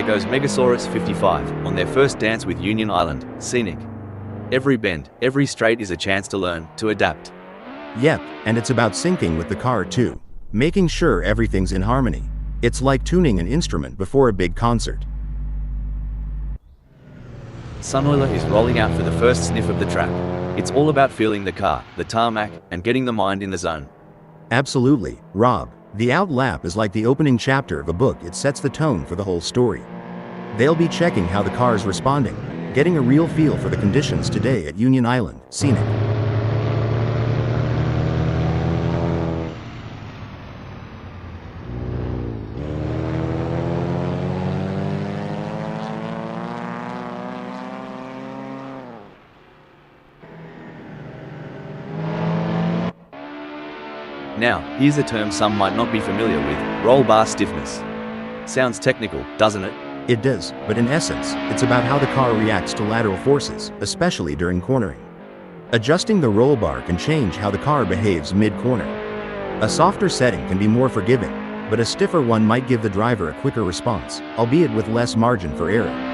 goes Megasaurus 55 on their first dance with Union Island, Scenic. Every bend, every straight is a chance to learn, to adapt. Yep, and it's about syncing with the car too. Making sure everything's in harmony. It's like tuning an instrument before a big concert. Sunoiler is rolling out for the first sniff of the track. It's all about feeling the car, the tarmac, and getting the mind in the zone. Absolutely, Rob. The out lap is like the opening chapter of a book. It sets the tone for the whole story. They'll be checking how the car's responding, getting a real feel for the conditions today at Union Island, Scenic. Now, here's a term some might not be familiar with: roll bar stiffness. Sounds technical, doesn't it? It does, but in essence, it's about how the car reacts to lateral forces, especially during cornering. Adjusting the roll bar can change how the car behaves mid-corner. A softer setting can be more forgiving, but a stiffer one might give the driver a quicker response, albeit with less margin for error.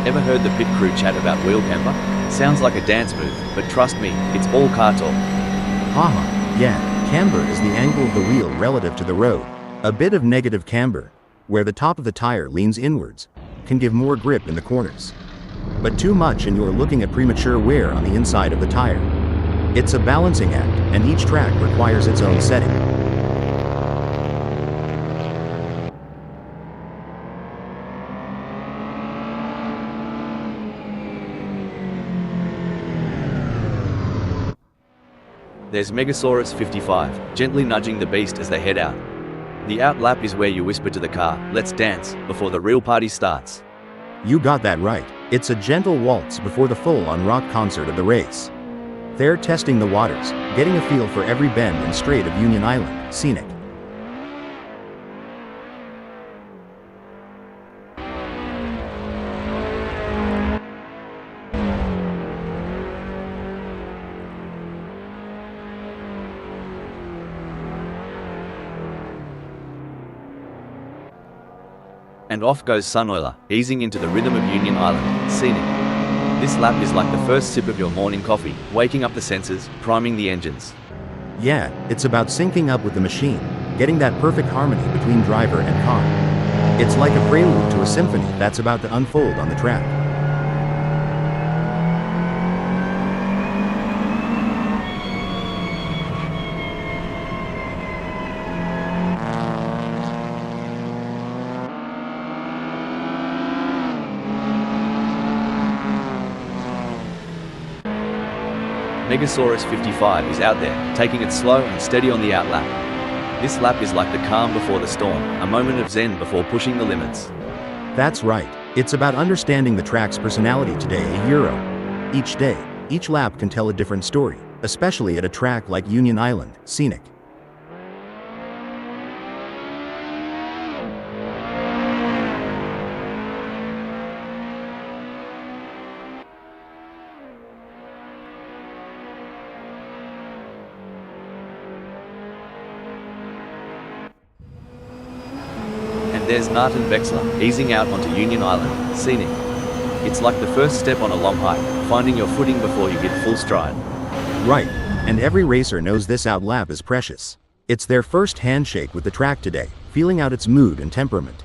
Ever heard the pit crew chat about wheel camber? Sounds like a dance move, but trust me, it's all car talk. Haha, yeah, camber is the angle of the wheel relative to the road. A bit of negative camber, where the top of the tire leans inwards, can give more grip in the corners. But too much and you're looking at premature wear on the inside of the tire. It's a balancing act, and each track requires its own setting. There's Megasaurus 55, gently nudging the beast as they head out. The out lap is where you whisper to the car, "Let's dance," before the real party starts. You got that right. It's a gentle waltz before the full-on rock concert of the race. They're testing the waters, getting a feel for every bend and straight of Union Island, Scenic. And off goes Sunoiler, easing into the rhythm of Union Island, Scenic. This lap is like the first sip of your morning coffee, waking up the senses, priming the engines. Yeah, it's about syncing up with the machine, getting that perfect harmony between driver and car. It's like a prelude to a symphony that's about to unfold on the track. Megasaurus 55 is out there, taking it slow and steady on the out lap. This lap is like the calm before the storm, a moment of zen before pushing the limits. That's right. It's about understanding the track's personality today, a Euro. Each day, each lap can tell a different story, especially at a track like Union Island, Scenic. There's Nathan Vexler, easing out onto Union Island, Scenic. It's like the first step on a long hike, finding your footing before you hit full stride. Right, and every racer knows this out lap is precious. It's their first handshake with the track today, feeling out its mood and temperament.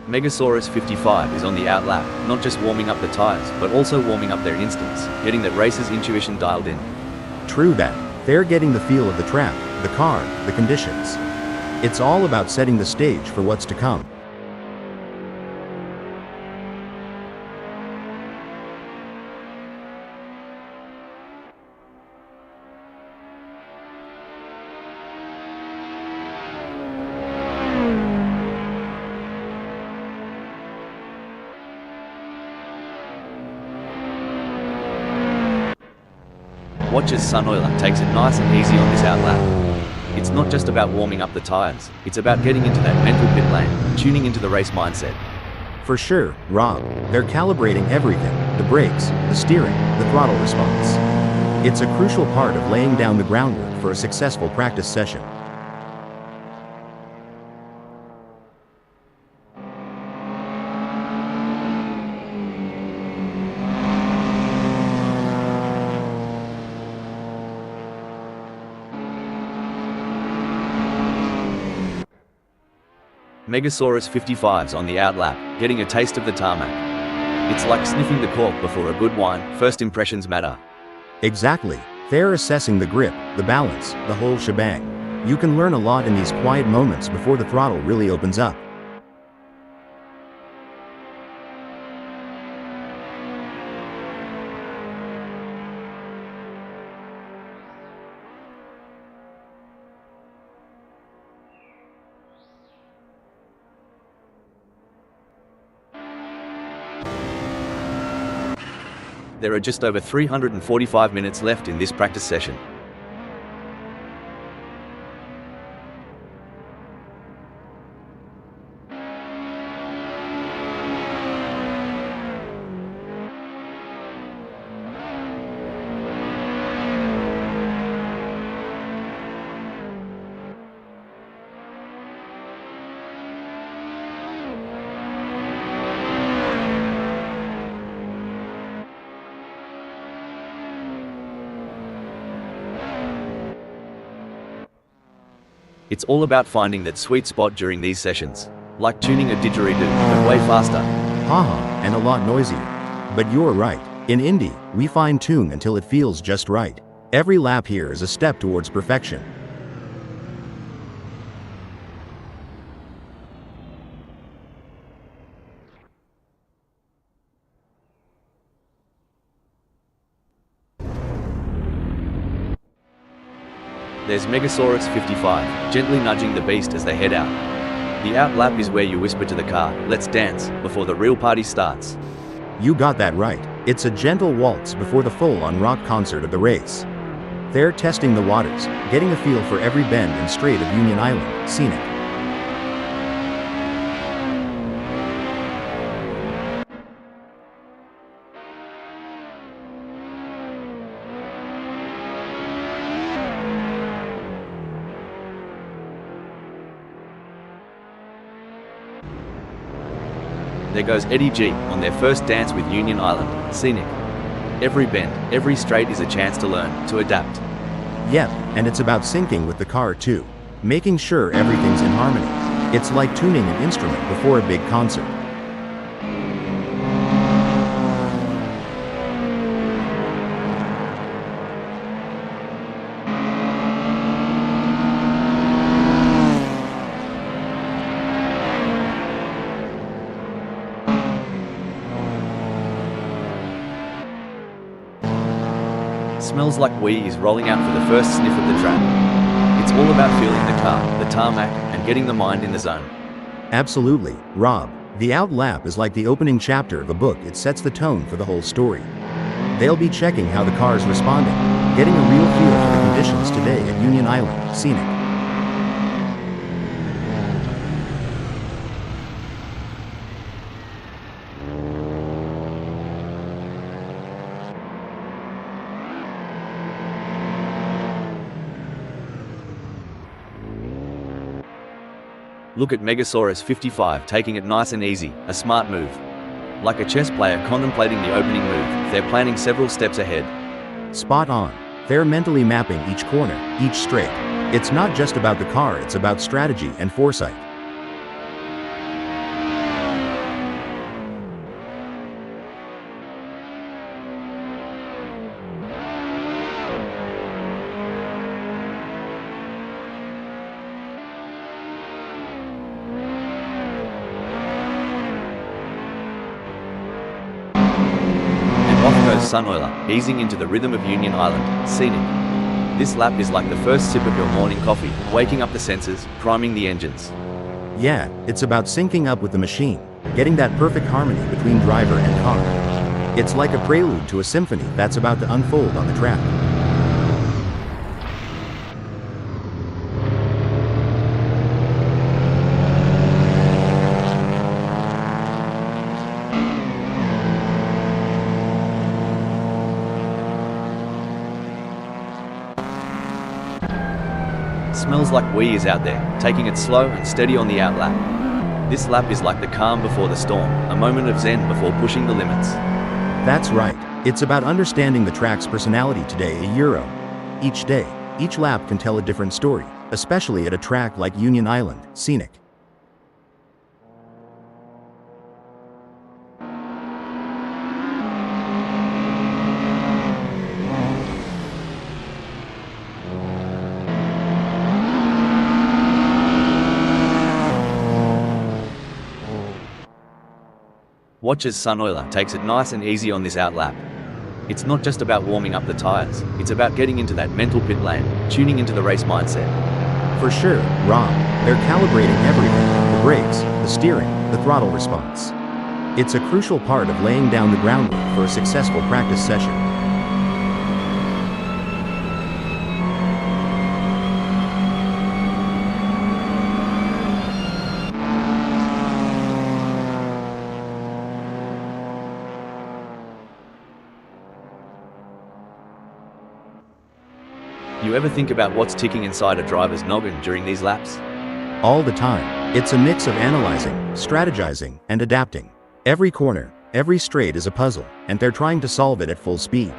Megasaurus 55 is on the out lap, not just warming up the tires, but also warming up their instincts, getting that racer's intuition dialed in. True that. They're getting the feel of the track, the car, the conditions. It's all about setting the stage for what's to come. Watch as Sunoiler takes it nice and easy on this out lap. It's not just about warming up the tires, it's about getting into that mental pit lane, tuning into the race mindset. For sure, Rob, they're calibrating everything: the brakes, the steering, the throttle response. It's a crucial part of laying down the groundwork for a successful practice session. Megasaurus 55's on the outlap, getting a taste of the tarmac. It's like sniffing the cork before a good wine. First impressions matter. Exactly. They're assessing the grip, the balance, the whole shebang. You can learn a lot in these quiet moments before the throttle really opens up. There are just over 345 minutes left in this practice session. It's all about finding that sweet spot during these sessions. Like tuning a didgeridoo, but way faster. Haha, and a lot noisier. But you're right. In Indy, we fine-tune until it feels just right. Every lap here is a step towards perfection. There's Megasaurus 55, gently nudging the beast as they head out. The out lap is where you whisper to the car, "Let's dance," before the real party starts. You got that right. It's a gentle waltz before the full-on rock concert of the race. They're testing the waters, getting a feel for every bend and straight of Union Island, Scenic. There goes Eddie G on their first dance with Union Island, Scenic. Every bend, every straight is a chance to learn, to adapt. Yep, and it's about syncing with the car too. Making sure everything's in harmony. It's like tuning an instrument before a big concert. Smells Like We is rolling out for the first sniff of the track. It's all about feeling the car, the tarmac, and getting the mind in the zone. Absolutely, Rob. The out lap is like the opening chapter of a book. It sets the tone for the whole story. They'll be checking how the car's responding, getting a real feel for the conditions today at Union Island, Scenic. Look at Megasaurus 55 taking it nice and easy, a smart move. Like a chess player contemplating the opening move, they're planning several steps ahead. Spot on. They're mentally mapping each corner, each straight. It's not just about the car, it's about strategy and foresight. Sunoiler, easing into the rhythm of Union Island, Scenic. This lap is like the first sip of your morning coffee, waking up the senses, priming the engines. Yeah, it's about syncing up with the machine, getting that perfect harmony between driver and car. It's like a prelude to a symphony that's about to unfold on the track. smells like wee is out there, taking it slow and steady on the outlap. This lap is like the calm before the storm, a moment of zen before pushing the limits. That's right. It's about understanding the track's personality today a Euro. Each day, each lap can tell a different story, especially at a track like Union Island, Scenic. Watch as Sunoiler takes it nice and easy on this outlap. It's not just about warming up the tires, it's about getting into that mental pit lane, tuning into the race mindset. For sure, Rob, they're calibrating everything: the brakes, the steering, the throttle response. It's a crucial part of laying down the groundwork for a successful practice session. You ever think about what's ticking inside a driver's noggin during these laps? All the time. It's a mix of analyzing, strategizing, and adapting. Every corner, every straight is a puzzle, and they're trying to solve it at full speed.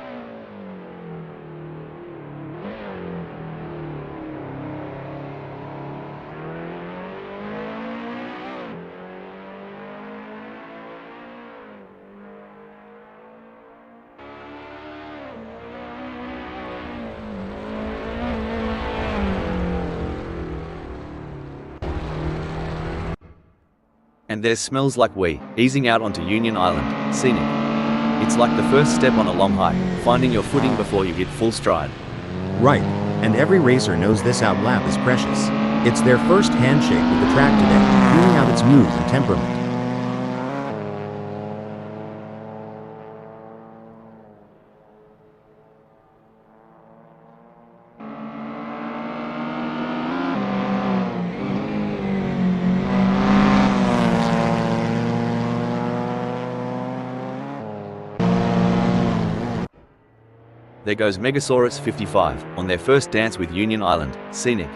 And there's smells like wee, easing out onto Union Island, Scenic. It's like the first step on a long hike, finding your footing before you hit full stride. Right, and every racer knows this outlap is precious. It's their first handshake with the track today, feeling out its mood and temperament. There goes Megasaurus 55, on their first dance with Union Island, Scenic.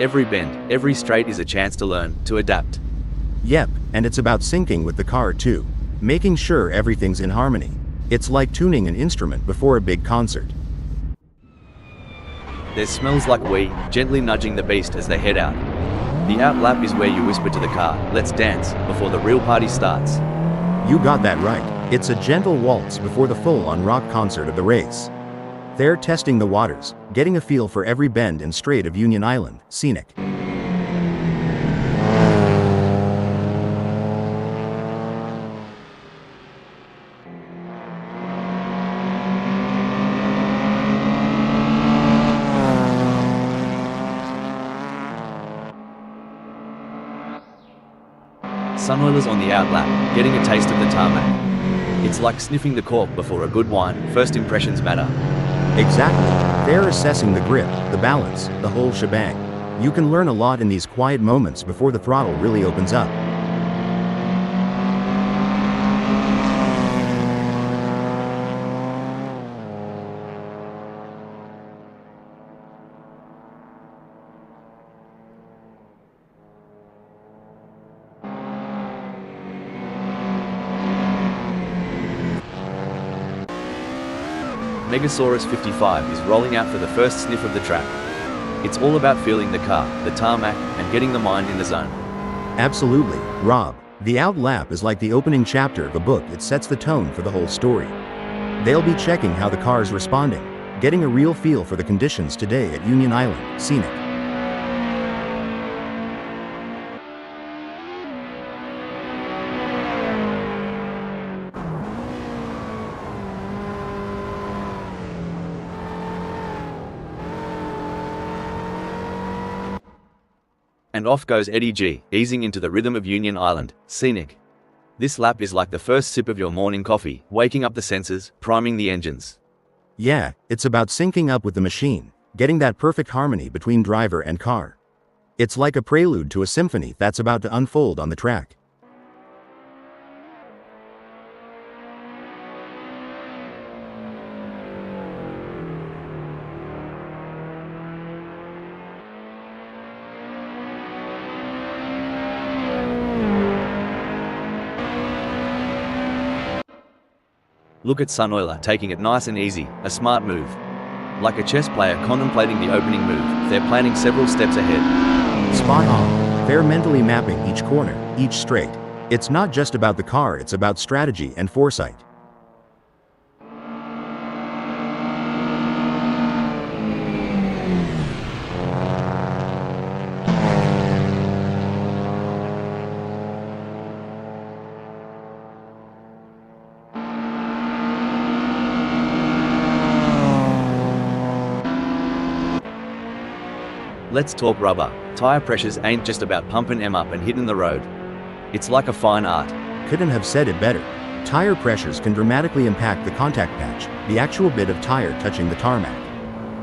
Every bend, every straight is a chance to learn, to adapt. Yep, and it's about syncing with the car too. Making sure everything's in harmony. It's like tuning an instrument before a big concert. There's smells like wee, gently nudging the beast as they head out. The outlap is where you whisper to the car, "Let's dance," before the real party starts. You got that right. It's a gentle waltz before the full-on rock concert of the race. They're testing the waters, getting a feel for every bend and straight of Union Island, Scenic. Sunoiler's on the outlap, getting a taste of the tarmac. It's like sniffing the cork before a good wine, first impressions matter. Exactly. They're assessing the grip, the balance, the whole shebang. You can learn a lot in these quiet moments before the throttle really opens up. Megasaurus 55 is rolling out for the first sniff of the track. It's all about feeling the car, the tarmac, and getting the mind in the zone. Absolutely, Rob. The outlap is like the opening chapter of a book. It sets the tone for the whole story. They'll be checking how the car's responding, getting a real feel for the conditions today at Union Island, Scenic. And off goes Eddie G, easing into the rhythm of Union Island, Scenic. This lap is like the first sip of your morning coffee, waking up the senses, priming the engines. Yeah, it's about syncing up with the machine, getting that perfect harmony between driver and car. It's like a prelude to a symphony that's about to unfold on the track. Look at Sunoiler taking it nice and easy, a smart move. Like a chess player contemplating the opening move, they're planning several steps ahead. Spot on. They're mentally mapping each corner, each straight. It's not just about the car, it's about strategy and foresight. Let's talk rubber. Tire pressures ain't just about pumping them up and hitting the road. It's like a fine art. Couldn't have said it better. Tire pressures can dramatically impact the contact patch, the actual bit of tire touching the tarmac.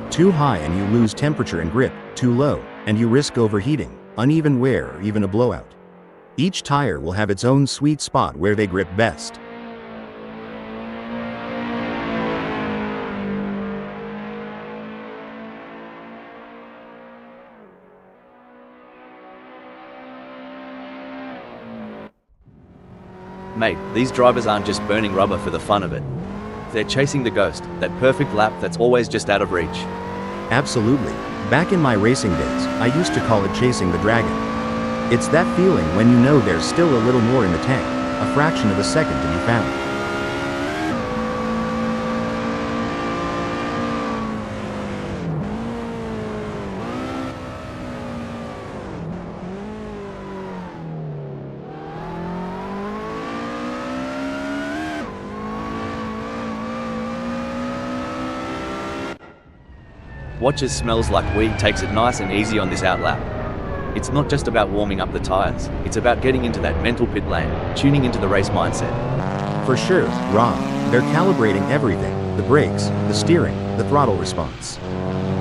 Too high and you lose temperature and grip, too low, and you risk overheating, uneven wear, or even a blowout. Each tire will have its own sweet spot where they grip best. Mate, these drivers aren't just burning rubber for the fun of it. They're chasing the ghost, that perfect lap that's always just out of reach. Absolutely. Back in my racing days, I used to call it chasing the dragon. It's that feeling when you know there's still a little more in the tank, a fraction of a second to be found. Watch as Smells Like Weed takes it nice and easy on this outlap. It's not just about warming up the tires, it's about getting into that mental pit lane, tuning into the race mindset. For sure, Rob, they're calibrating everything, the brakes, the steering, the throttle response.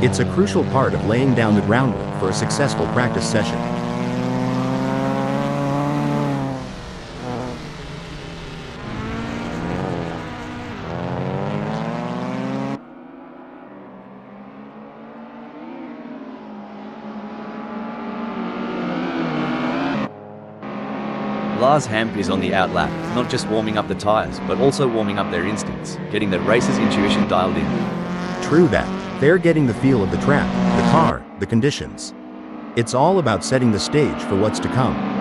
It's a crucial part of laying down the groundwork for a successful practice session. Lars Hamp is on the outlap, not just warming up the tires, but also warming up their instincts, getting the racer's intuition dialed in. True that. They're getting the feel of the track, the car, the conditions. It's all about setting the stage for what's to come.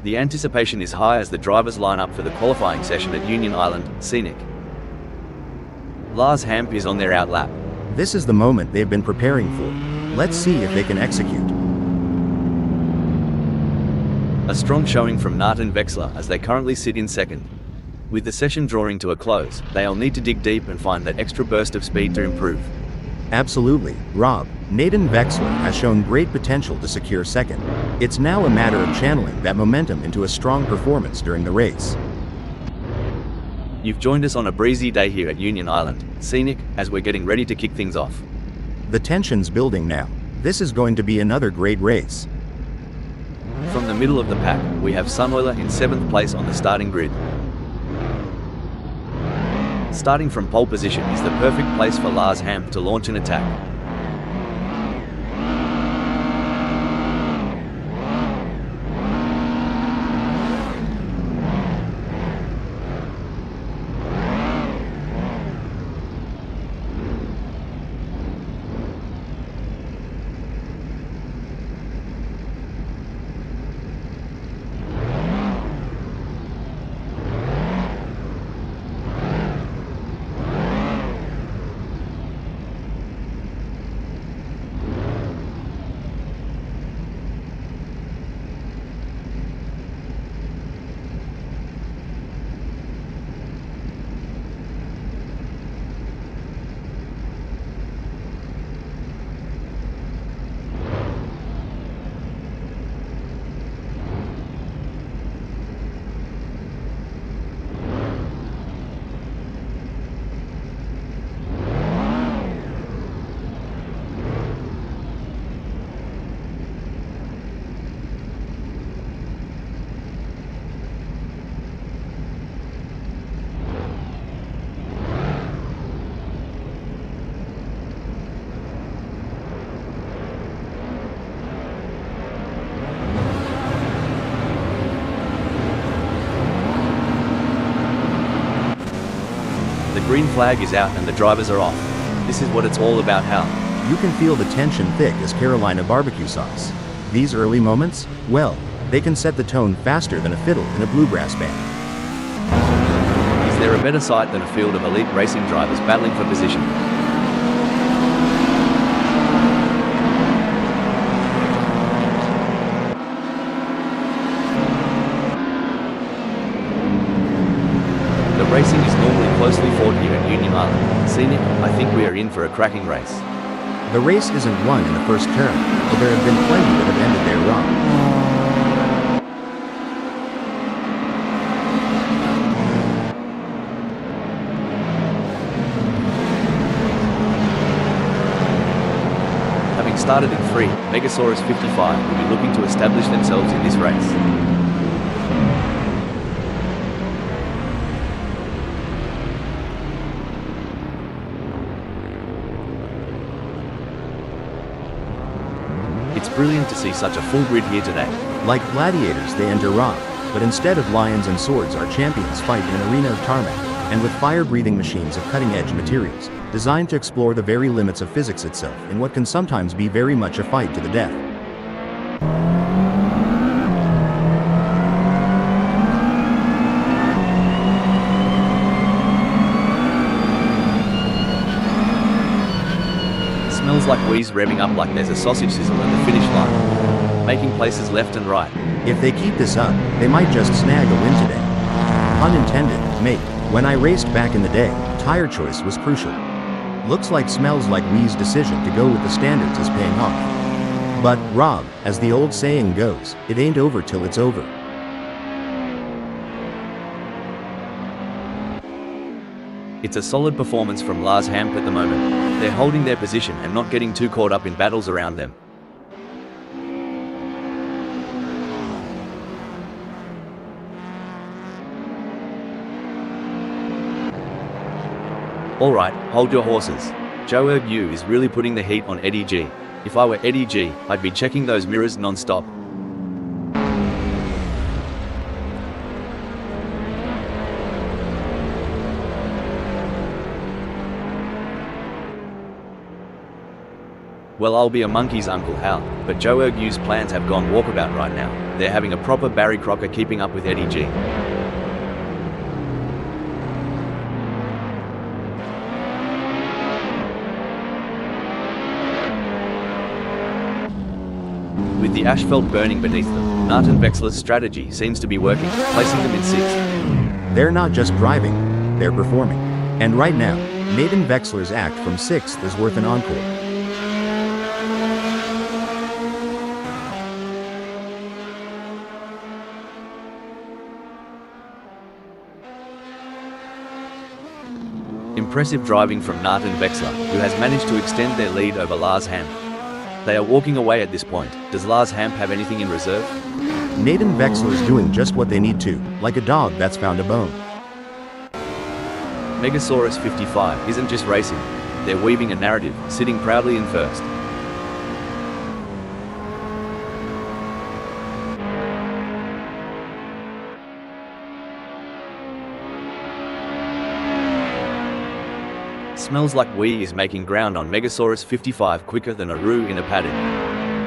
The anticipation is high as the drivers line up for the qualifying session at Union Island, Scenic. Lars Hamp is on their outlap. This is the moment they've been preparing for. Let's see if they can execute. A strong showing from Nart and Vexler as they currently sit in second. With the session drawing to a close, they'll need to dig deep and find that extra burst of speed to improve. Absolutely, Rob. Nathan Vexler has shown great potential to secure second. It's now a matter of channeling that momentum into a strong performance during the race. You've joined us on a breezy day here at Union Island, Scenic, as we're getting ready to kick things off. The tension's building now. This is going to be another great race. From the middle of the pack, we have Sunoiler in 7th place on the starting grid. Starting from pole position is the perfect place for Lars Hamp to launch an attack. green flag is out and the drivers are off. This is what it's all about, Hal. You can feel the tension thick as Carolina barbecue sauce. These early moments, well, they can set the tone faster than a fiddle in a bluegrass band. Is there a better sight than a field of elite racing drivers battling for position? The racing is normally closely fought here at Union Island. Scenic, I think we are in for a cracking race. The race isn't won in the first turn, but there have been plenty that have ended there wrong. Having started in 3, Megasaurus 55 will be looking to establish themselves in this race. It's brilliant to see such a full grid here today. Like gladiators, they enter rock, but instead of lions and swords, our champions fight in an arena of tarmac, and with fire-breathing machines of cutting-edge materials, designed to explore the very limits of physics itself in what can sometimes be very much a fight to the death. Smells like wheeze revving up like there's a sausage sizzle at the finish line, making places left and right. If they keep this up, they might just snag a win today. Pun intended, mate. When I raced back in the day, tire choice was crucial. Looks like Smells Like Wee's decision to go with the standards is paying off. But, Rob, as the old saying goes, it ain't over till it's over. It's a solid performance from Lars Hamp at the moment. They're holding their position and not getting too caught up in battles around them. Alright, hold your horses. Joe Erg-Yu is really putting the heat on Eddie G. If I were Eddie G, I'd be checking those mirrors non-stop. Well, I'll be a monkey's Uncle Hal, but Joe Erg-Yu's plans have gone walkabout right now. They're having a proper Barry Crocker keeping up with Eddie G. With the asphalt burning beneath them, Nathan Vexler's strategy seems to be working, placing them in 6th. They're not just driving, they're performing. And right now, Nathan Vexler's act from 6th is worth an encore. Impressive driving from Nathan Vexler, who has managed to extend their lead over Lars Hamp. They are walking away at this point. Does Lars Hamp have anything in reserve? Nathan Vexler's doing just what they need to, like a dog that's found a bone. Megasaurus 55 isn't just racing, they're weaving a narrative, sitting proudly in 1st. Smells Like Wee is making ground on Megasaurus 55 quicker than a roux in a paddock.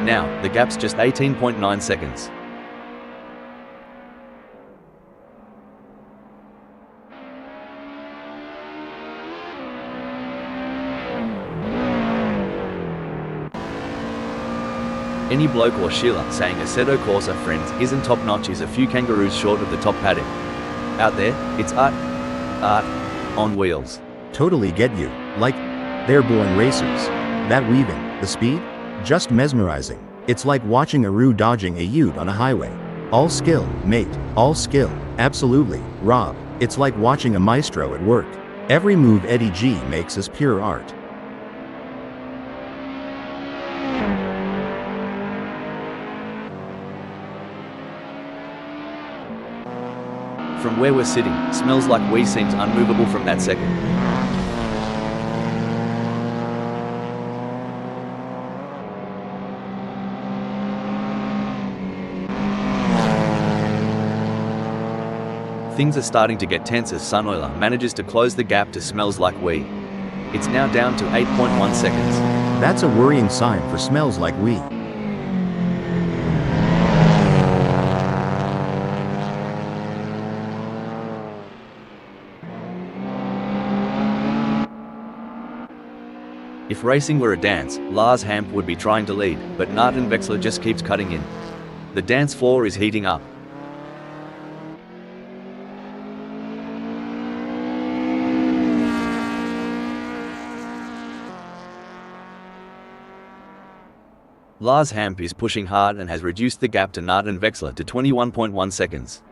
Now, the gap's just 18.9 seconds. Any bloke or Sheila saying Assetto Corsa friends isn't top notch is a few kangaroos short of the top paddock. Out there, it's art on wheels. Totally get you. Like, they're born racers. That weaving, the speed? Just mesmerizing. It's like watching a roux dodging a ute on a highway. All skill, mate. All skill. Absolutely, Rob. It's like watching a maestro at work. Every move Eddie G makes is pure art. From where we're sitting, Smells Like Wee seems unmovable from that second. Things are starting to get tense as Sunoiler manages to close the gap to Smells Like We. It's now down to 8.1 seconds. That's a worrying sign for Smells Like We. If racing were a dance, Lars Hamp would be trying to lead, but Martin Vexler just keeps cutting in. The dance floor is heating up. Lars Hamp is pushing hard and has reduced the gap to Martin Vexler to 21.1 seconds.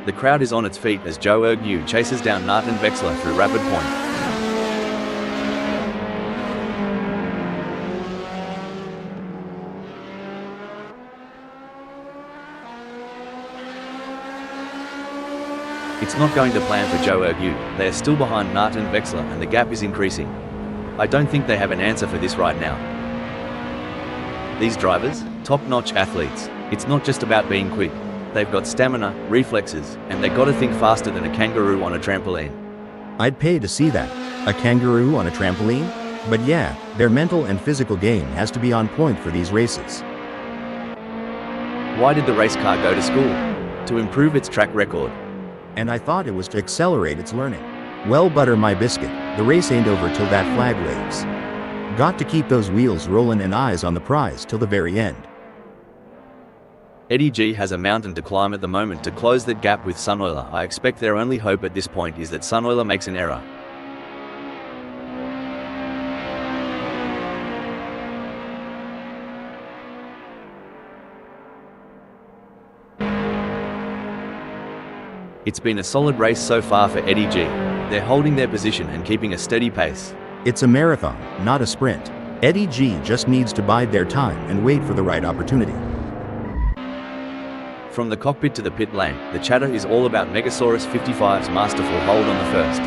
The crowd is on its feet as Joe Ergu chases down Martin Vexler through Rapid Point. It's not going to plan for Joe Ergu. They are still behind Martin Vexler and the gap is increasing. I don't think they have an answer for this right now. These drivers, top-notch athletes. It's not just about being quick. They've got stamina, reflexes, and they've got to think faster than a kangaroo on a trampoline. I'd pay to see that. A kangaroo on a trampoline? But yeah, their mental and physical game has to be on point for these races. Why did the race car go to school? To improve its track record. And I thought it was to accelerate its learning. Well, butter my biscuit, the race ain't over till that flag waves. Got to keep those wheels rolling and eyes on the prize till the very end. Eddie G has a mountain to climb at the moment to close that gap with Sunoiler. I expect their only hope at this point is that Sunoiler makes an error. It's been a solid race so far for Eddie G. They're holding their position and keeping a steady pace. It's a marathon, not a sprint. Eddie G just needs to bide their time and wait for the right opportunity. From the cockpit to the pit lane, the chatter is all about Megasaurus 55's masterful hold on the first.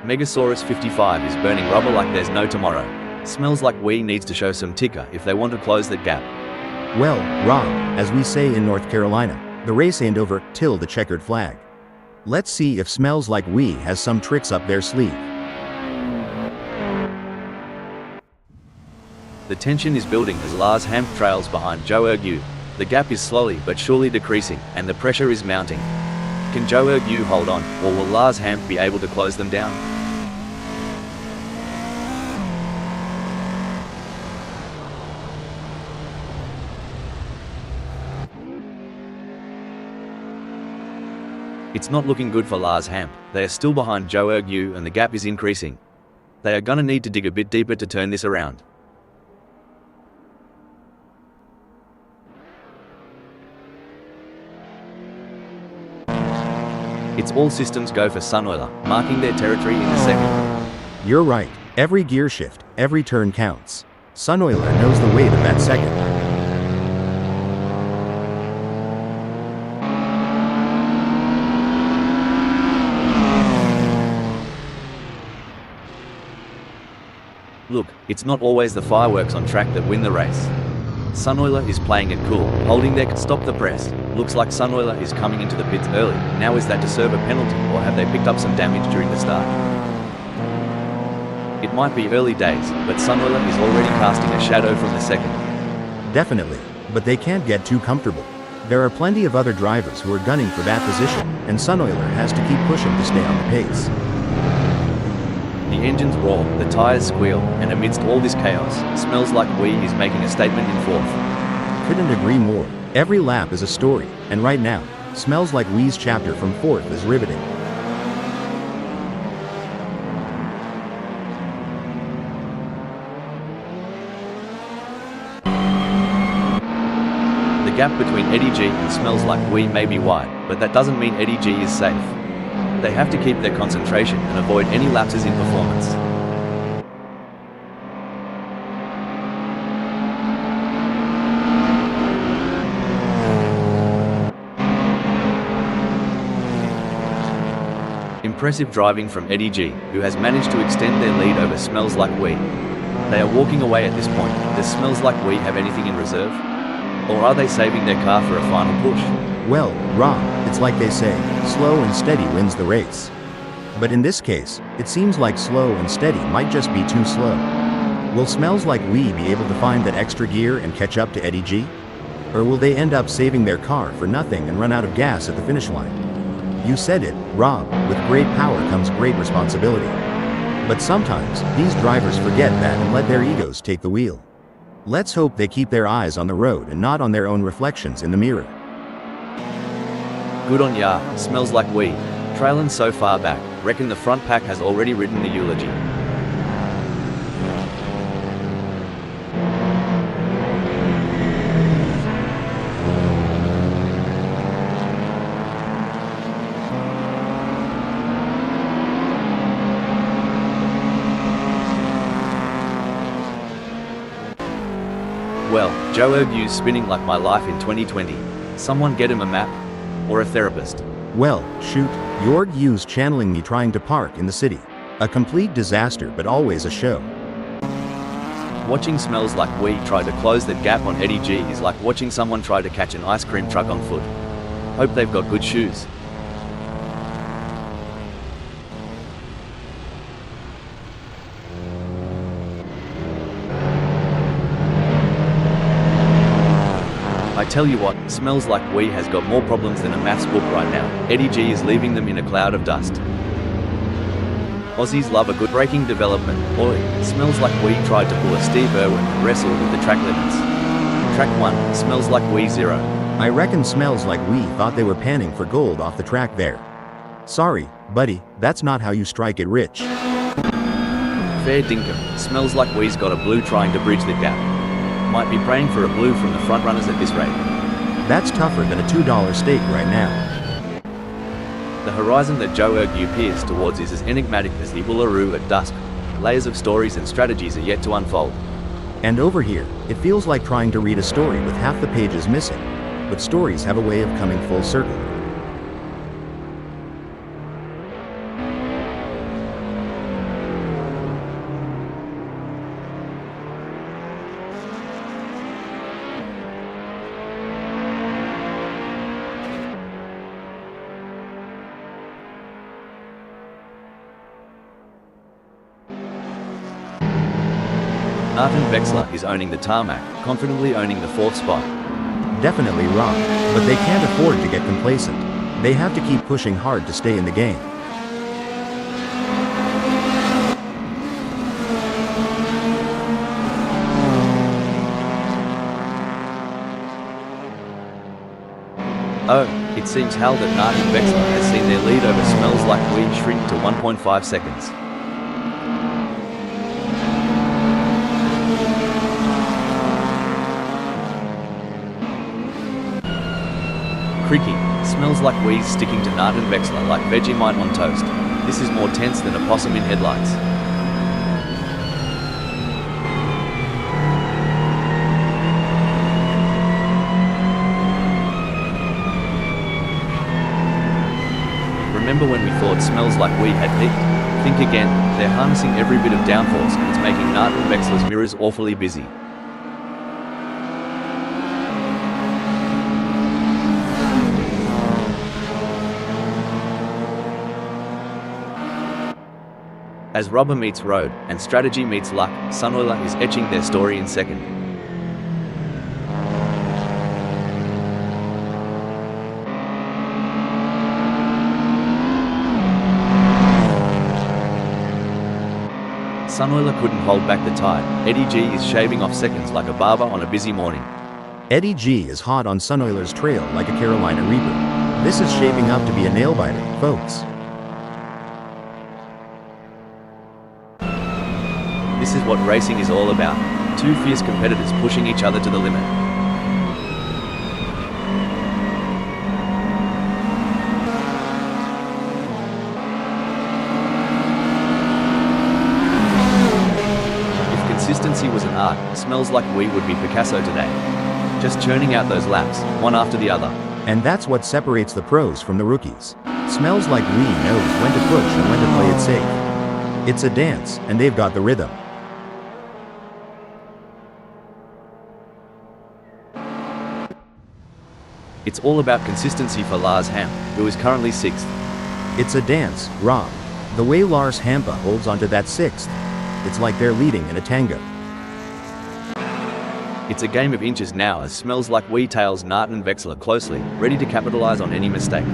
Megasaurus 55 is burning rubber like there's no tomorrow. Smells Like We needs to show some ticker if they want to close that gap. Well, Rob, as we say in North Carolina, the race ain't over till the checkered flag. Let's see if Smells Like We has some tricks up their sleeve. The tension is building as Lars Hamp trails behind Joe Ergu. The gap is slowly but surely decreasing, and the pressure is mounting. Can Joe Ergu hold on, or will Lars Hamp be able to close them down? It's not looking good for Lars Hamp. They are still behind Joe Ergu and the gap is increasing. They are gonna need to dig a bit deeper to turn this around. It's all systems go for Sunoiler, marking their territory in a second. You're right. Every gear shift, every turn counts. Sunoiler knows the weight of that second. Look, it's not always the fireworks on track that win the race. Sunoiler is playing it cool, holding their stop the press. Looks like Sunoiler is coming into the pits early. Now is that to serve a penalty, or have they picked up some damage during the start? It might be early days, but Sunoiler is already casting a shadow from the second. Definitely, but they can't get too comfortable. There are plenty of other drivers who are gunning for that position, and Sunoiler has to keep pushing to stay on the pace. The engines roar, the tires squeal, and amidst all this chaos, Smells Like We is making a statement in fourth. Couldn't agree more. Every lap is a story, and right now, Smells Like We's chapter from fourth is riveting. The gap between Eddie G and Smells Like We may be wide, but that doesn't mean Eddie G is safe. They have to keep their concentration and avoid any lapses in performance. Impressive driving from Eddie G, who has managed to extend their lead over Smells Like We. They are walking away at this point. Does Smells Like We have anything in reserve? Or are they saving their car for a final push? Well, Rob, it's like they say, slow and steady wins the race. But in this case, it seems like slow and steady might just be too slow. Will Smells Like We be able to find that extra gear and catch up to Eddie G? Or will they end up saving their car for nothing and run out of gas at the finish line? You said it, Rob, with great power comes great responsibility. But sometimes, these drivers forget that and let their egos take the wheel. Let's hope they keep their eyes on the road and not on their own reflections in the mirror. Good on ya, Smells Like We. Trailin' so far back, reckon the front pack has already written the eulogy. Well, Joe Urbu's spinning like my life in 2020. Someone get him a map? Or a therapist? Well, shoot, Jorg U's channeling me trying to park in the city. A complete disaster but always a show. Watching Smells Like We try to close that gap on Eddie G is like watching someone try to catch an ice cream truck on foot. Hope they've got good shoes. I tell you what, Smells Like We has got more problems than a maths book right now. Eddie G is leaving them in a cloud of dust. Aussies love a good braking development. Boy, Smells Like We tried to pull a Steve Irwin and wrestle with the track limits. Track 1, Smells Like We 0. I reckon Smells Like We thought they were panning for gold off the track there. Sorry, buddy, that's not how you strike it rich. Fair dinkum, Smells Like We's got a blue trying to bridge the gap. Might be praying for a blue from the front runners at this rate. That's tougher than a $2 steak right now. The horizon that Joe Urbu peers towards is as enigmatic as the Uluru at dusk. Layers of stories and strategies are yet to unfold. And over here, it feels like trying to read a story with half the pages missing. But stories have a way of coming full circle. Martin Vexler is owning the tarmac, confidently owning the 4th spot. Definitely wrong, but they can't afford to get complacent. They have to keep pushing hard to stay in the game. Oh, it seems Hal that Martin Vexler has seen their lead over Smells Like We shrink to 1.5 seconds. Creaky, Smells Like We's sticking to Martin Vexler like Vegemite on toast. This is more tense than a possum in headlights. Remember when we thought Smells Like We had peaked? Think again, they're harnessing every bit of downforce and it's making Martin Vexler's mirrors awfully busy. As rubber meets road, and strategy meets luck, Sunoiler is etching their story in second. Sunoiler couldn't hold back the tide. Eddie G is shaving off seconds like a barber on a busy morning. Eddie G is hot on Sunoiler's trail like a Carolina Reaper. This is shaping up to be a nail-biter, folks. This is what racing is all about. Two fierce competitors pushing each other to the limit. If consistency was an art, Smells Like We would be Picasso today. Just churning out those laps, one after the other. And that's what separates the pros from the rookies. Smells like we knows when to push and when to play it safe. It's a dance, and they've got the rhythm. It's all about consistency for Lars Ham, who is currently 6th. It's a dance, Rob. The way Lars Hampa holds onto that 6th. It's like they're leading in a tango. It's a game of inches now as Smells Like We tails Nart and Vexler closely, ready to capitalize on any mistake.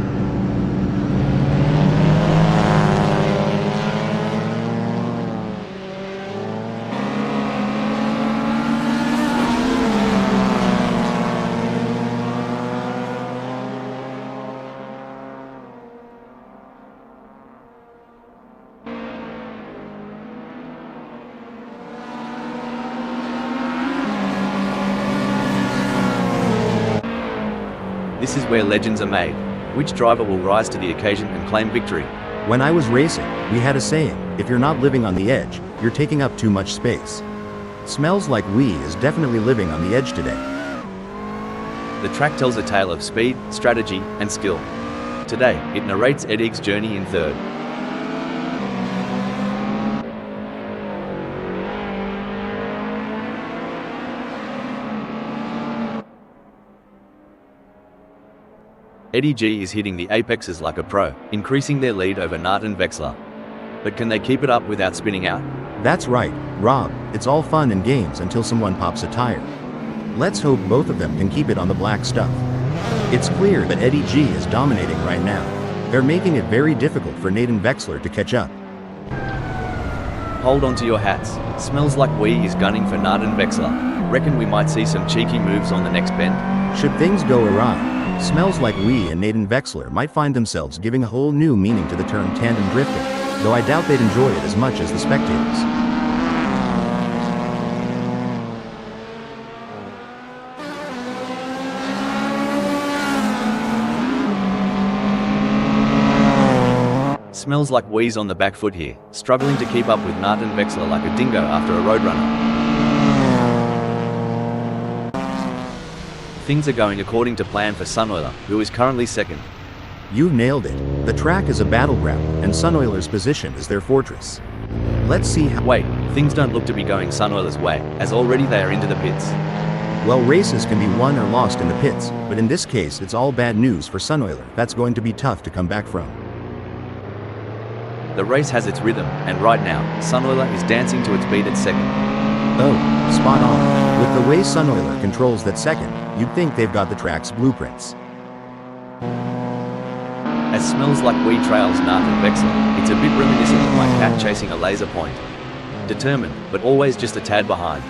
This is where legends are made. Which driver will rise to the occasion and claim victory? When I was racing, we had a saying, if you're not living on the edge, you're taking up too much space. Smells Like We is definitely living on the edge today. The track tells a tale of speed, strategy, and skill. Today, it narrates Eddie's journey in 3rd. Eddie G is hitting the apexes like a pro, increasing their lead over Nart and Vexler. But can they keep it up without spinning out? That's right, Rob. It's all fun and games until someone pops a tire. Let's hope both of them can keep it on the black stuff. It's clear that Eddie G is dominating right now. They're making it very difficult for Nate and Vexler to catch up. Hold on to your hats. Smells Like We is gunning for Nart and Vexler. Reckon we might see some cheeky moves on the next bend? Should things go awry, Smells Like We and Nate and Vexler might find themselves giving a whole new meaning to the term tandem drifting, though I doubt they'd enjoy it as much as the spectators. Smells Like We's on the back foot here, struggling to keep up with Nart and Vexler like a dingo after a roadrunner. Things are going according to plan for Sunoiler, who is currently 2nd. You've nailed it. The track is a battleground, and Sunoiler's position is their fortress. Let's see how— Wait, things don't look to be going Sunoiler's way, as already they are into the pits. Well, races can be won or lost in the pits, but in this case it's all bad news for Sunoiler. That's going to be tough to come back from. The race has its rhythm, and right now, Sunoiler is dancing to its beat at 2nd. Oh, spot on. With the way Sunoiler controls that 2nd, you'd think they've got the track's blueprints. As Smells Like We trails Nart and Vexler, it's a bit reminiscent of my cat chasing a laser point. Determined, but always just a tad behind.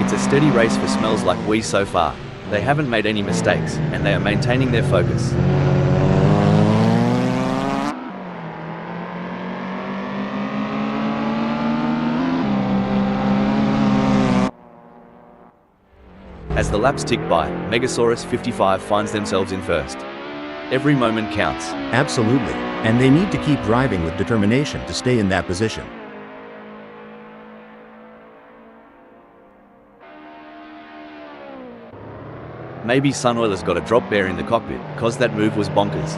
It's a steady race for Smells Like We so far. They haven't made any mistakes, and they are maintaining their focus. As the laps tick by, Megasaurus 55 finds themselves in 1st. Every moment counts. Absolutely, and they need to keep driving with determination to stay in that position. Maybe Sunoiler's got a drop bear in the cockpit, cause that move was bonkers.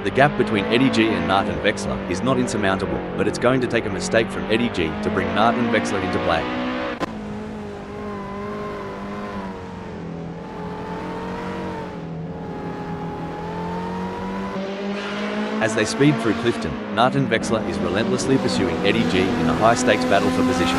The gap between Eddie G and Nart and Vexler is not insurmountable, but it's going to take a mistake from Eddie G to bring Nart and Vexler into play. As they speed through Clifton, Nart and Vexler is relentlessly pursuing Eddie G in a high-stakes battle for position.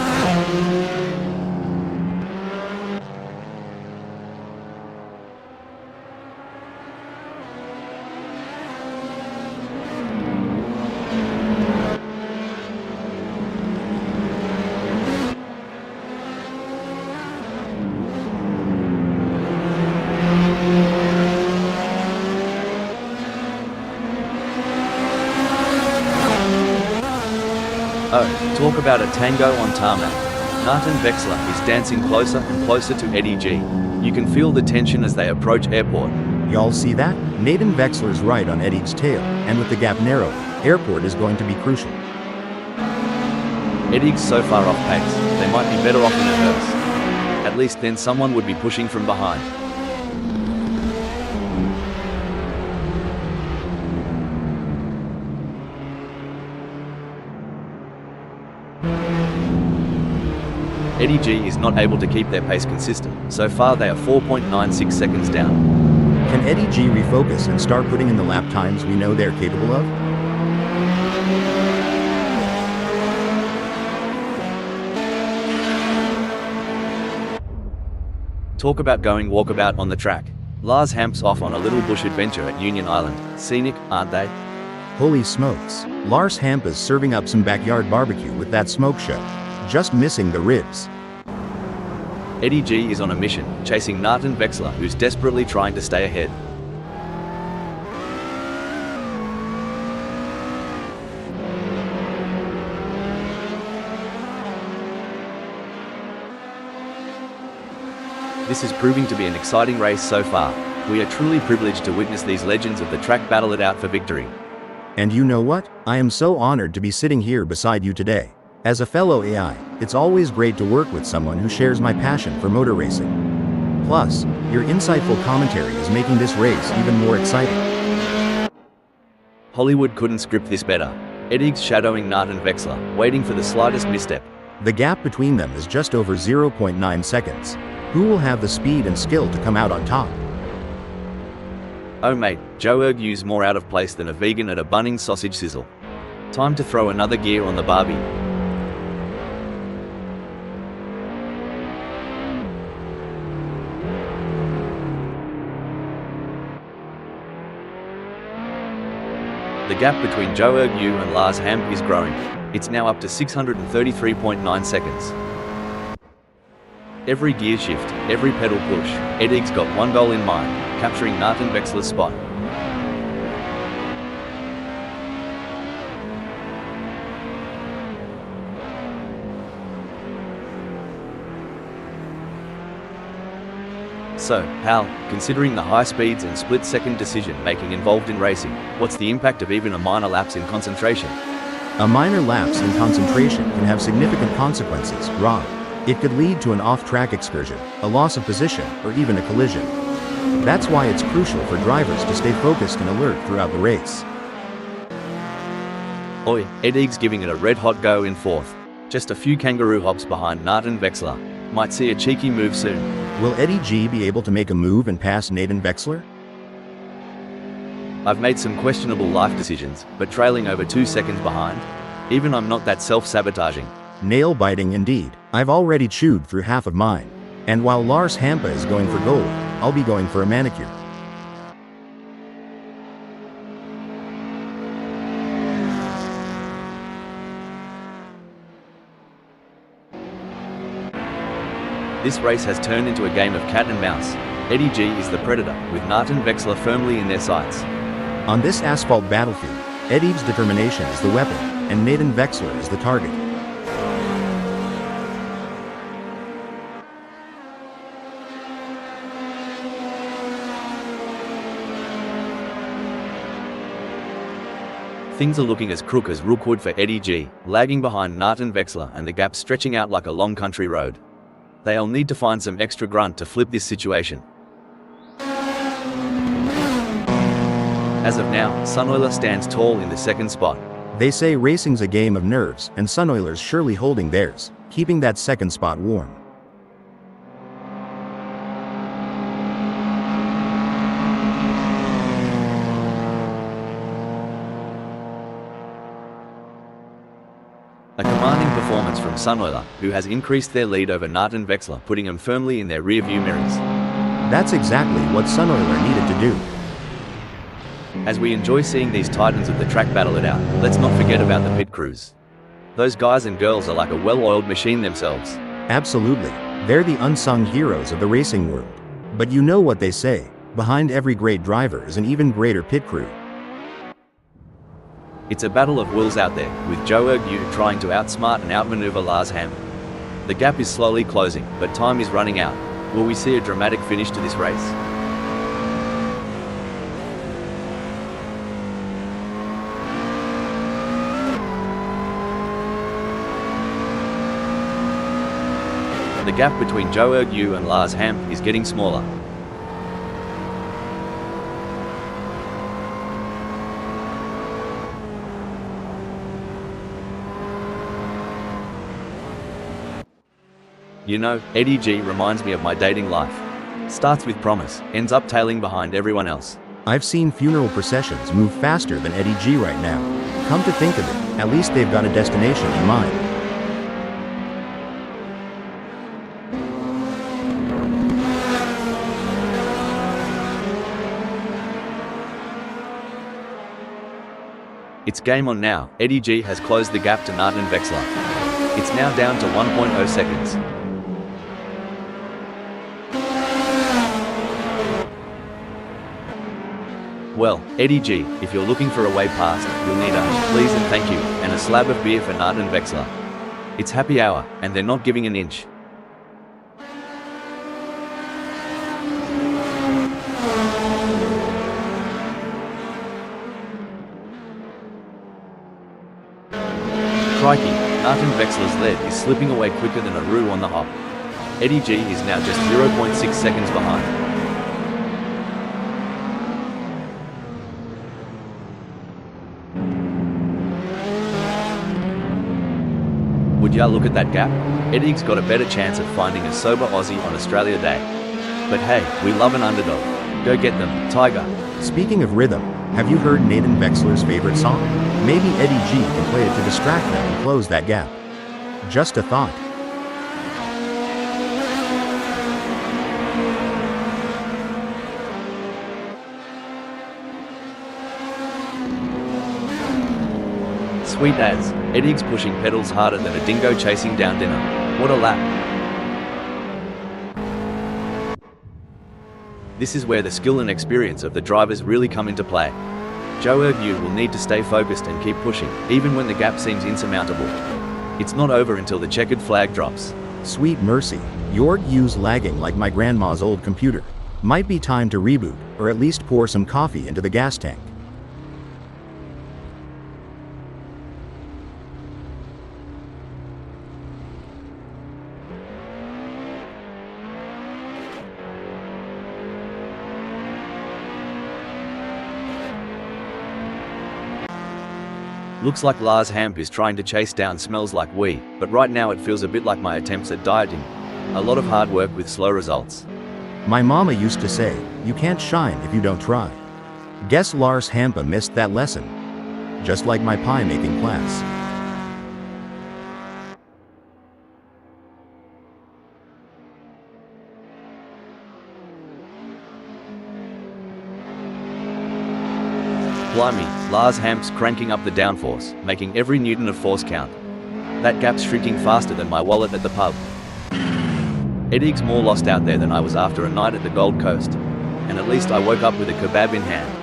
Oh, talk about a tango on tarmac. Nart and Vexler is dancing closer and closer to Eddie G. You can feel the tension as they approach airport. Y'all see that? Nathan Vexler's right on Eddie's tail, and with the gap narrow, airport is going to be crucial. Eddie's so far off pace, they might be better off in a hearse. At least then someone would be pushing from behind. Eddie G is not able to keep their pace consistent. So far they are 4.96 seconds down. Can Eddie G refocus and start putting in the lap times we know they're capable of? Talk about going walkabout on the track. Lars Hamp's off on a little bush adventure at Union Island. Scenic, aren't they? Holy smokes. Lars Hamp is serving up some backyard barbecue with that smoke show. Just missing the ribs. Eddie G is on a mission, chasing Nathan Vexler, who's desperately trying to stay ahead. This is proving to be an exciting race so far. We are truly privileged to witness these legends of the track battle it out for victory. And you know what? I am so honored to be sitting here beside you today. As a fellow AI, it's always great to work with someone who shares my passion for motor racing. Plus, your insightful commentary is making this race even more exciting. Hollywood couldn't script this better. Eddie's shadowing Nathan Vexler, waiting for the slightest misstep. The gap between them is just over 0.9 seconds. Who will have the speed and skill to come out on top? Oh mate, Joe Ergu's more out of place than a vegan at a Bunnings sausage sizzle. Time to throw another gear on the Barbie. The gap between Joe Ergu and Lars Hamp is growing. It's now up to 633.9 seconds. Every gear shift, every pedal push, Eddie's got one goal in mind, capturing Nathan Vexler's spot. So, Hal, considering the high speeds and split-second decision-making involved in racing, what's the impact of even a minor lapse in concentration? A minor lapse in concentration can have significant consequences, Rob. It could lead to an off-track excursion, a loss of position, or even a collision. That's why it's crucial for drivers to stay focused and alert throughout the race. Oi, Eddie's giving it a red-hot go in fourth. Just a few kangaroo hops behind Nathan Vexler. Might see a cheeky move soon. Will Eddie G be able to make a move and pass Nathan Vexler? I've made some questionable life decisions, but trailing over 2 seconds behind? Even I'm not that self-sabotaging. Nail-biting indeed. I've already chewed through half of mine. And while Lars Hampa is going for gold, I'll be going for a manicure. This race has turned into a game of cat and mouse. Eddie G is the predator, with Nathan Vexler firmly in their sights. On this asphalt battlefield, Eddie's determination is the weapon, and Nathan Vexler is the target. Things are looking as crook as Rookwood for Eddie G, lagging behind Nathan Vexler and the gap stretching out like a long country road. They'll need to find some extra grunt to flip this situation. As of now, Sunoiler stands tall in the second spot. They say racing's a game of nerves, and Sunoiler's surely holding theirs, keeping that second spot warm. A commanding performance from Sunoiler, who has increased their lead over Nathan Vexler, putting them firmly in their rear-view mirrors. That's exactly what Sunoiler needed to do. As we enjoy seeing these titans of the track battle it out, let's not forget about the pit crews. Those guys and girls are like a well-oiled machine themselves. Absolutely. They're the unsung heroes of the racing world. But you know what they say, behind every great driver is an even greater pit crew. It's a battle of wills out there, with Joe Ergu trying to outsmart and outmaneuver Lars Hamp. The gap is slowly closing, but time is running out. Will we see a dramatic finish to this race? The gap between Joe Ergu and Lars Hamp is getting smaller. You know, Eddie G reminds me of my dating life. Starts with promise, ends up tailing behind everyone else. I've seen funeral processions move faster than Eddie G right now. Come to think of it, at least they've got a destination in mind. It's game on now. Eddie G has closed the gap to Martin Vexler. It's now down to 1.0 seconds. Well, Eddie G, if you're looking for a way past, you'll need a please and thank you, and a slab of beer for Martin Vexler. It's happy hour, and they're not giving an inch. Crikey, Martin Vexler's lead is slipping away quicker than a roux on the hop. Eddie G is now just 0.6 seconds behind. Would ya look at that gap? Eddie's got a better chance of finding a sober Aussie on Australia Day. But hey, we love an underdog. Go get them, Tiger. Speaking of rhythm, have you heard Nathan Vexler's favorite song? Maybe Eddie G can play it to distract them and close that gap. Just a thought. Sweet as, Eddie's pushing pedals harder than a dingo chasing down dinner. What a lap. This is where the skill and experience of the drivers really come into play. Joe Ergu will need to stay focused and keep pushing, even when the gap seems insurmountable. It's not over until the checkered flag drops. Sweet mercy, Ergu's lagging like my grandma's old computer. Might be time to reboot, or at least pour some coffee into the gas tank. Looks like Lars Hamp is trying to chase down Smells Like We, but right now it feels a bit like my attempts at dieting. A lot of hard work with slow results. My mama used to say, you can't shine if you don't try. Guess Lars Hampa missed that lesson. Just like my pie making class. Blimey, Lars Hamp's cranking up the downforce, making every newton of force count. That gap's shrinking faster than my wallet at the pub. Eddie's more lost out there than I was after a night at the Gold Coast. And at least I woke up with a kebab in hand.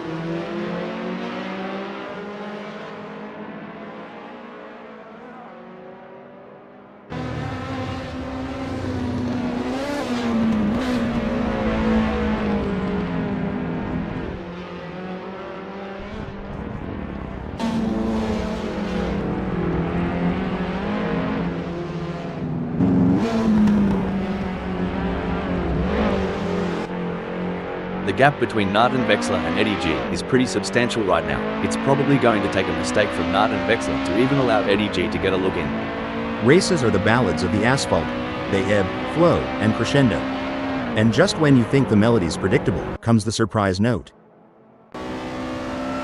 The gap between Martin Vexler and Eddie G is pretty substantial right now. It's probably going to take a mistake from Martin Vexler to even allow Eddie G to get a look in. Races are the ballads of the asphalt. They ebb, flow, and crescendo. And just when you think the melody's predictable, comes the surprise note.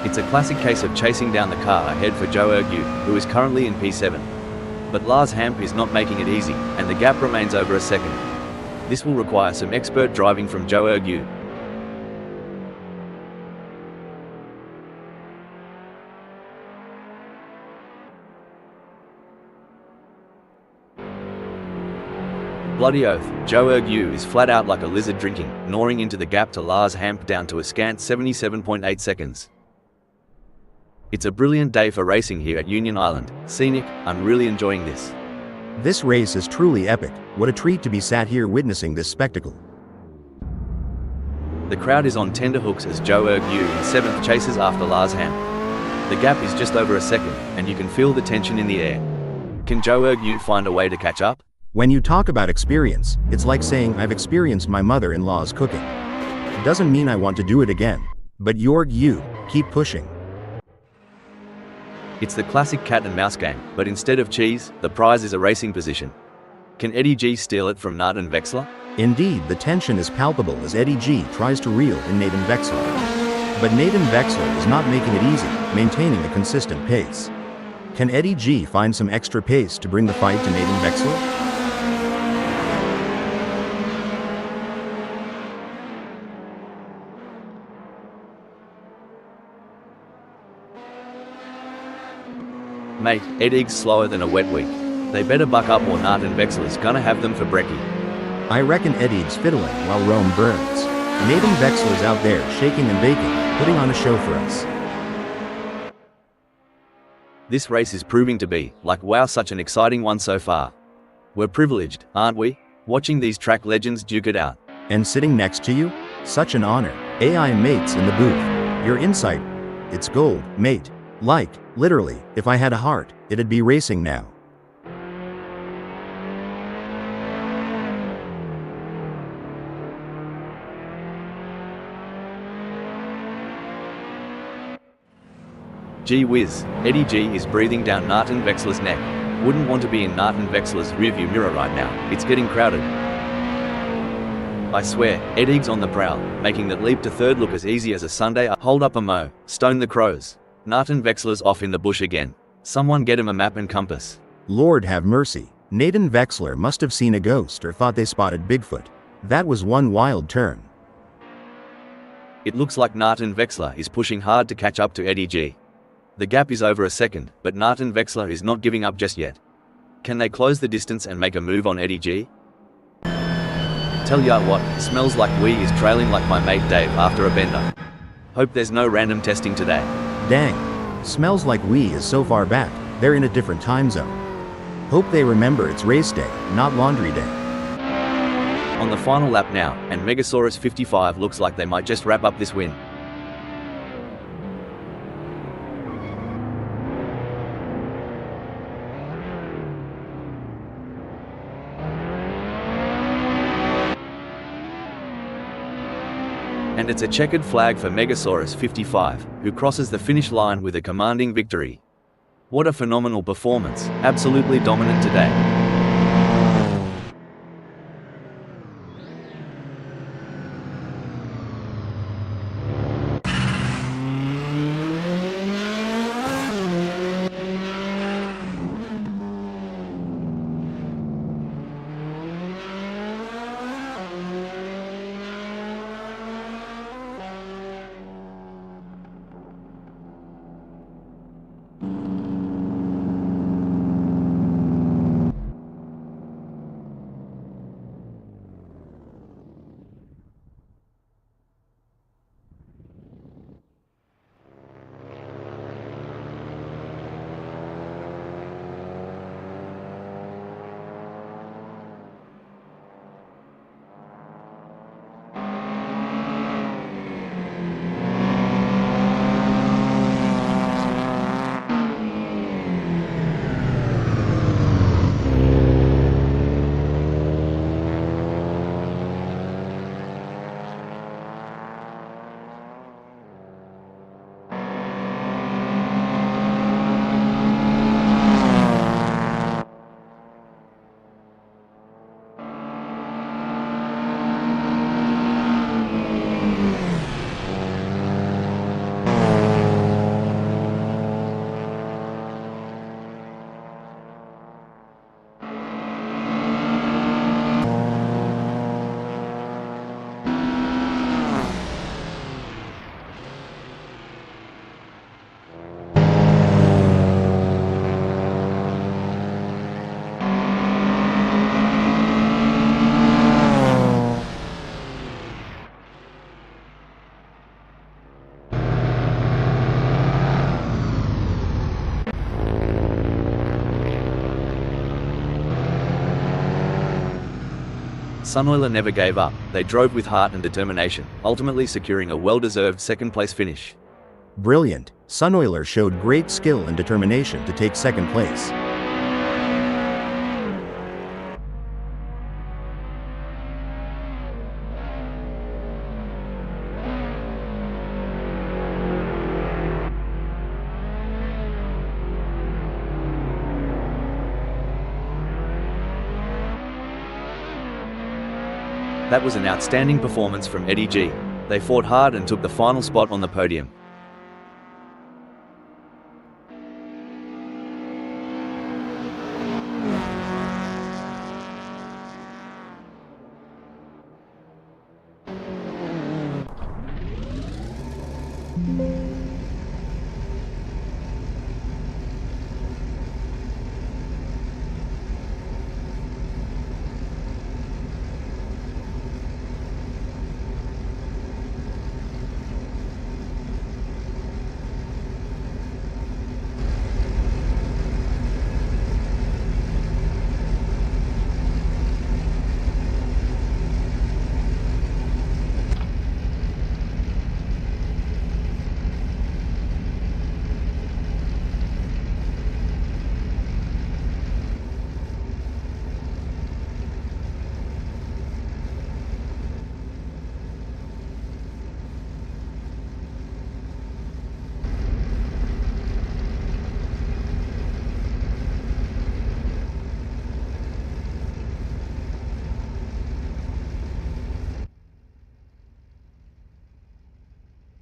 It's a classic case of chasing down the car ahead for Joe Ergu, who is currently in P7. But Lars Hamp is not making it easy, and the gap remains over a second. This will require some expert driving from Joe Ergu. Bloody oath, Joe Ergu is flat out like a lizard drinking, gnawing into the gap to Lars Hamp down to a scant 77.8 seconds. It's a brilliant day for racing here at Union Island. Scenic, I'm really enjoying this. This race is truly epic. What a treat to be sat here witnessing this spectacle. The crowd is on tenterhooks as Joe Ergu in 7th chases after Lars Hamp. The gap is just over a second, and you can feel the tension in the air. Can Joe Ergu find a way to catch up? When you talk about experience, it's like saying I've experienced my mother-in-law's cooking. It doesn't mean I want to do it again. But you keep pushing. It's the classic cat and mouse game, but instead of cheese, the prize is a racing position. Can Eddie G steal it from Nat and Vexler? Indeed, the tension is palpable as Eddie G tries to reel in Nathan Vexler. But Nathan Vexler is not making it easy, maintaining a consistent pace. Can Eddie G find some extra pace to bring the fight to Nathan Vexler? Mate, Eddie's slower than a wet week. They better buck up or Nat and Vexler's gonna have them for brekkie. I reckon Eddie's fiddling while Rome burns. Nathan Vexler's out there shaking and baking, putting on a show for us. This race is proving to be, like wow, such an exciting one so far. We're privileged, aren't we? Watching these track legends duke it out. And sitting next to you? Such an honor. AI mates in the booth. Your insight. It's gold, mate. Like, literally, if I had a heart, it'd be racing now. Gee whiz, Eddie G is breathing down Nat and Vexler's neck. Wouldn't want to be in Nat and Vexler's rearview mirror right now. It's getting crowded. I swear, Eddie's on the prowl, making that leap to third look as easy as a Sunday. Hold up a mo, stone the crows. Nat and Vexler's off in the bush again. Someone get him a map and compass. Lord have mercy. Nathan Vexler must have seen a ghost or thought they spotted Bigfoot. That was one wild turn. It looks like Nat and Vexler is pushing hard to catch up to Eddie G. The gap is over a second, but Nat and Vexler is not giving up just yet. Can they close the distance and make a move on Eddie G? Tell ya what, smells like we is trailing like my mate Dave after a bender. Hope there's no random testing today. Dang. Smells like we is so far back, they're in a different time zone. Hope they remember it's race day, not laundry day. On the final lap now, and Megasaurus 55 looks like they might just wrap up this win. And it's a checkered flag for Megasaurus 55, who crosses the finish line with a commanding victory. What a phenomenal performance, absolutely dominant today. Sunoiler never gave up. They drove with heart and determination, ultimately securing a well-deserved second-place finish. Brilliant. Sunoiler showed great skill and determination to take second place. That was an outstanding performance from Eddie G. They fought hard and took the final spot on the podium.